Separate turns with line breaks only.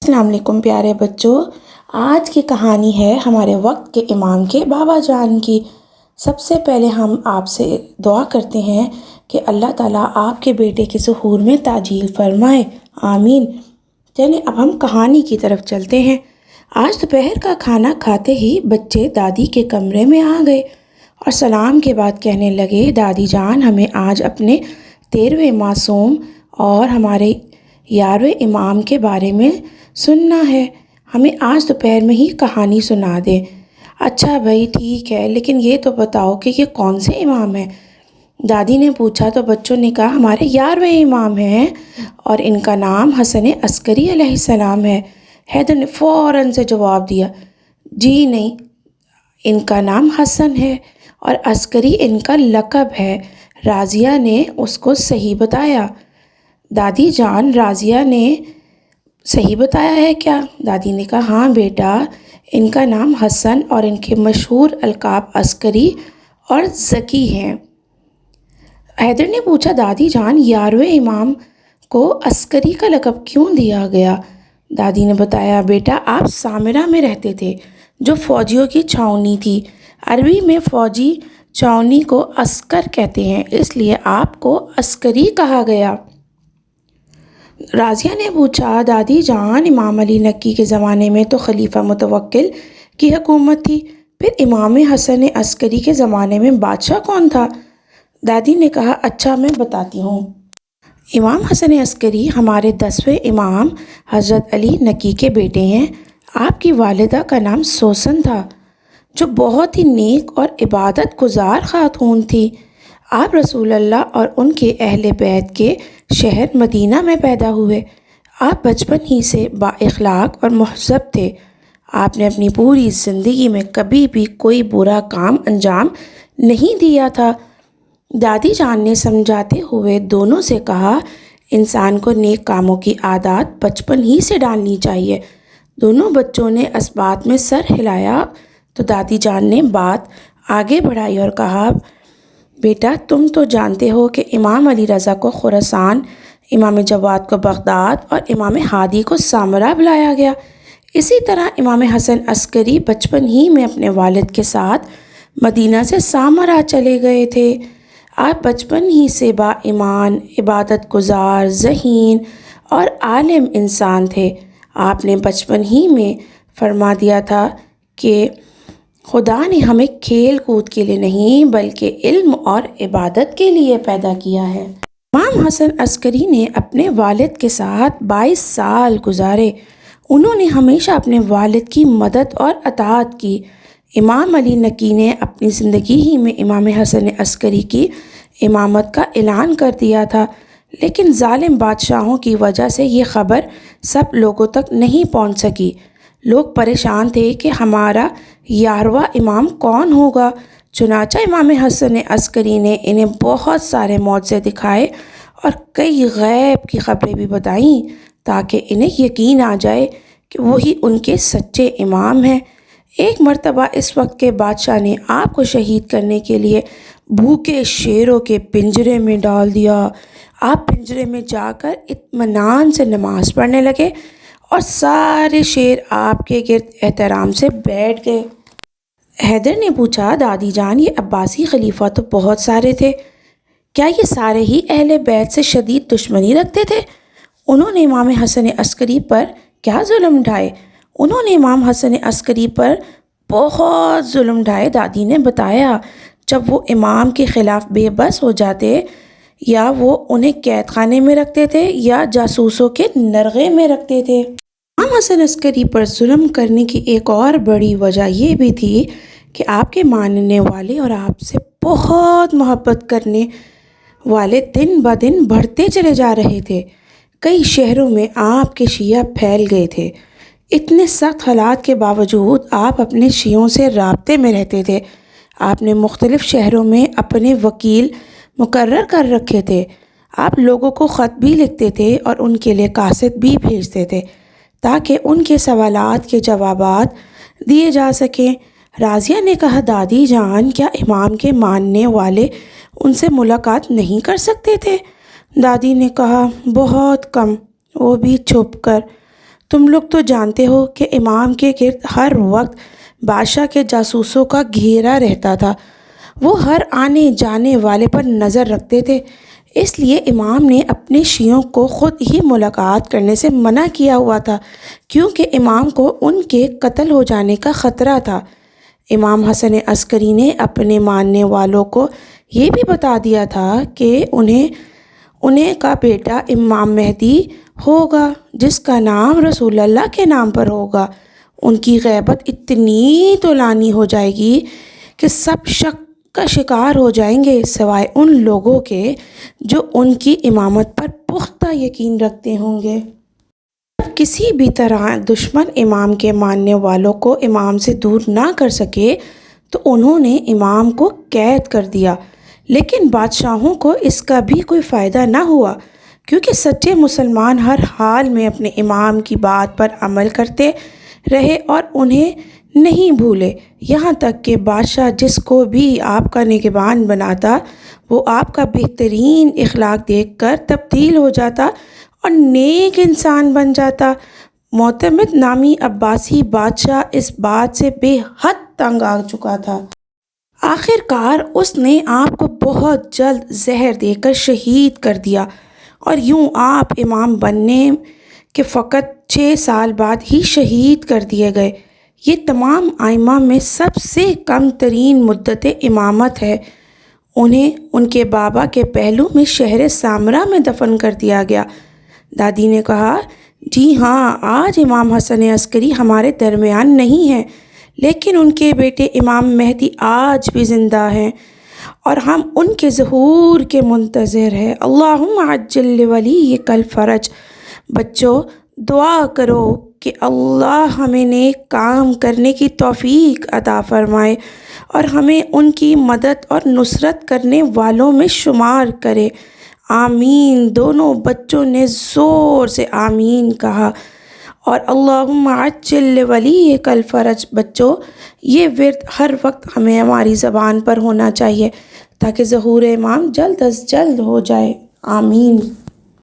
السلام علیکم پیارے بچوں، آج کی کہانی ہے ہمارے وقت کے امام کے بابا جان کی۔ سب سے پہلے ہم آپ سے دعا کرتے ہیں کہ اللہ تعالیٰ آپ کے بیٹے کے ظہور میں تعجیل فرمائے، آمین۔ چلیں اب ہم کہانی کی طرف چلتے ہیں۔ آج دوپہر کا کھانا کھاتے ہی بچے دادی کے کمرے میں آ گئے اور سلام کے بعد کہنے لگے، دادی جان ہمیں آج اپنے 13ویں معصوم اور ہمارے 11ویں امام کے بارے میں سننا ہے، ہمیں آج دوپہر میں ہی کہانی سنا دیں۔ اچھا بھائی ٹھیک ہے، لیکن یہ تو بتاؤ کہ یہ کون سے امام ہیں؟ دادی نے پوچھا تو بچوں نے کہا ہمارے 11ویں امام ہیں اور ان کا نام حسن عسکری علیہ السلام ہے۔ حیدر نے فوراً سے جواب دیا، جی نہیں، ان کا نام حسن ہے اور عسکری ان کا لقب ہے۔ راضیہ نے اس کو صحیح بتایا۔ دادی جان راضیہ نے صحیح بتایا ہے کیا؟ دادی نے کہا ہاں بیٹا، ان کا نام حسن اور ان کے مشہور القاب عسکری اور ذکی ہیں۔ حیدر نے پوچھا دادی جان 11ویں امام کو عسکری کا لقب کیوں دیا گیا؟ دادی نے بتایا بیٹا آپ سامرہ میں رہتے تھے جو فوجیوں کی چھاؤنی تھی۔ عربی میں فوجی چھاؤنی کو عسکر کہتے ہیں، اس لیے آپ کو عسکری کہا گیا۔ راضیہ نے پوچھا دادی جان امام علی نکی کے زمانے میں تو خلیفہ متوکل کی حکومت تھی، پھر امام حسن عسکری کے زمانے میں بادشاہ کون تھا؟ دادی نے کہا اچھا میں بتاتی ہوں۔ امام حسن عسکری ہمارے 10ویں امام حضرت علی نکی کے بیٹے ہیں۔ آپ کی والدہ کا نام سوسن تھا جو بہت ہی نیک اور عبادت گزار خاتون تھی۔ آپ رسول اللہ اور ان کے اہل بیت کے شہر مدینہ میں پیدا ہوئے۔ آپ بچپن ہی سے با اخلاق اور مہذب تھے۔ آپ نے اپنی پوری زندگی میں کبھی بھی کوئی برا کام انجام نہیں دیا تھا۔ دادی جان نے سمجھاتے ہوئے دونوں سے کہا انسان کو نیک کاموں کی عادات بچپن ہی سے ڈالنی چاہیے۔ دونوں بچوں نے اس بات میں سر ہلایا تو دادی جان نے بات آگے بڑھائی اور کہا بیٹا تم تو جانتے ہو کہ امام علی رضا کو خراسان، امام جواد کو بغداد اور امام ہادی کو سامرہ بلایا گیا۔ اسی طرح امام حسن عسکری بچپن ہی میں اپنے والد کے ساتھ مدینہ سے سامرہ چلے گئے تھے۔ آپ بچپن ہی سے با ایمان، عبادت گزار، ذہین اور عالم انسان تھے۔ آپ نے بچپن ہی میں فرما دیا تھا کہ خدا نے ہمیں کھیل کود کے لیے نہیں بلکہ علم اور عبادت کے لیے پیدا کیا ہے۔ امام حسن عسکری نے اپنے والد کے ساتھ 22 سال گزارے۔ انہوں نے ہمیشہ اپنے والد کی مدد اور اطاعت کی۔ امام علی نکی نے اپنی زندگی ہی میں امام حسن عسکری کی امامت کا اعلان کر دیا تھا، لیکن ظالم بادشاہوں کی وجہ سے یہ خبر سب لوگوں تک نہیں پہنچ سکی۔ لوگ پریشان تھے کہ ہمارا 11واں امام کون ہوگا۔ چنانچہ امام حسن عسکری نے انہیں بہت سارے معجزے دکھائے اور کئی غیب کی خبریں بھی بتائیں تاکہ انہیں یقین آ جائے کہ وہی ان کے سچے امام ہیں۔ ایک مرتبہ اس وقت کے بادشاہ نے آپ کو شہید کرنے کے لیے بھوکے شیروں کے پنجرے میں ڈال دیا۔ آپ پنجرے میں جا کر اطمینان سے نماز پڑھنے لگے اور سارے شیر آپ کے گرد احترام سے بیٹھ گئے۔ حیدر نے پوچھا دادی جان یہ عباسی خلیفہ تو بہت سارے تھے، کیا یہ سارے ہی اہل بیت سے شدید دشمنی رکھتے تھے؟ انہوں نے امام حسن عسکری پر کیا ظلم ڈھائے؟ انہوں نے امام حسن عسکری پر بہت ظلم ڈھائے۔ دادی نے بتایا جب وہ امام کے خلاف بے بس ہو جاتے یا وہ انہیں قید خانے میں رکھتے تھے یا جاسوسوں کے نرغے میں رکھتے تھے۔ امام حسن عسکری پر ظلم کرنے کی ایک اور بڑی وجہ یہ بھی تھی کہ آپ کے ماننے والے اور آپ سے بہت محبت کرنے والے دن بدن بڑھتے چلے جا رہے تھے۔ کئی شہروں میں آپ کے شیعہ پھیل گئے تھے۔ اتنے سخت حالات کے باوجود آپ اپنے شیعوں سے رابطے میں رہتے تھے۔ آپ نے مختلف شہروں میں اپنے وکیل مقرر کر رکھے تھے۔ آپ لوگوں کو خط بھی لکھتے تھے اور ان کے لیے قاصد بھی بھیجتے تھے تاکہ ان کے سوالات کے جوابات دیے جا سکیں۔ راضیہ نے کہا دادی جان کیا امام کے ماننے والے ان سے ملاقات نہیں کر سکتے تھے؟ دادی نے کہا بہت کم، وہ بھی چھپ کر۔ تم لوگ تو جانتے ہو کہ امام کے گرد ہر وقت بادشاہ کے جاسوسوں کا گھیرا رہتا تھا۔ وہ ہر آنے جانے والے پر نظر رکھتے تھے، اس لیے امام نے اپنے شیعوں کو خود ہی ملاقات کرنے سے منع کیا ہوا تھا، کیونکہ امام کو ان کے قتل ہو جانے کا خطرہ تھا۔ امام حسن عسکری نے اپنے ماننے والوں کو یہ بھی بتا دیا تھا کہ انہیں کا بیٹا امام مہدی ہوگا جس کا نام رسول اللہ کے نام پر ہوگا۔ ان کی غیبت اتنی طولانی ہو جائے گی کہ سب شک کا شکار ہو جائیں گے سوائے ان لوگوں کے جو ان کی امامت پر پختہ یقین رکھتے ہوں گے۔ کسی بھی طرح دشمن امام کے ماننے والوں کو امام سے دور نہ کر سکے تو انہوں نے امام کو قید کر دیا، لیکن بادشاہوں کو اس کا بھی کوئی فائدہ نہ ہوا، کیونکہ سچے مسلمان ہر حال میں اپنے امام کی بات پر عمل کرتے رہے اور انہیں نہیں بھولے، یہاں تک کہ بادشاہ جس کو بھی آپ کا نگہبان بناتا وہ آپ کا بہترین اخلاق دیکھ کر تبدیل ہو جاتا اور نیک انسان بن جاتا۔ معتمد نامی عباسی بادشاہ اس بات سے بے حد تنگ آ چکا تھا۔ آخر کار اس نے آپ کو بہت جلد زہر دے کر شہید کر دیا، اور یوں آپ امام بننے کے فقط 6 سال بعد ہی شہید کر دیے گئے۔ یہ تمام ائمہ میں سب سے کم ترین مدت امامت ہے۔ انہیں ان کے بابا کے پہلو میں شہر سامرا میں دفن کر دیا گیا۔ دادی نے کہا، جی ہاں، آج امام حسن عسکری ہمارے درمیان نہیں ہیں، لیکن ان کے بیٹے امام مہدی آج بھی زندہ ہیں اور ہم ان کے ظہور کے منتظر ہیں۔ اللہم عجل لولیک الفرج۔ بچوں، دعا کرو کہ اللہ ہمیں نیک کام کرنے کی توفیق عطا فرمائے اور ہمیں ان کی مدد اور نصرت کرنے والوں میں شمار کرے۔ آمین۔ دونوں بچوں نے زور سے آمین کہا، اور اللہم عجل لولیک الفرج۔ بچوں، یہ ورد ہر وقت ہماری زبان پر ہونا چاہیے تاکہ ظہور امام جلد از جلد ہو جائے۔ آمین۔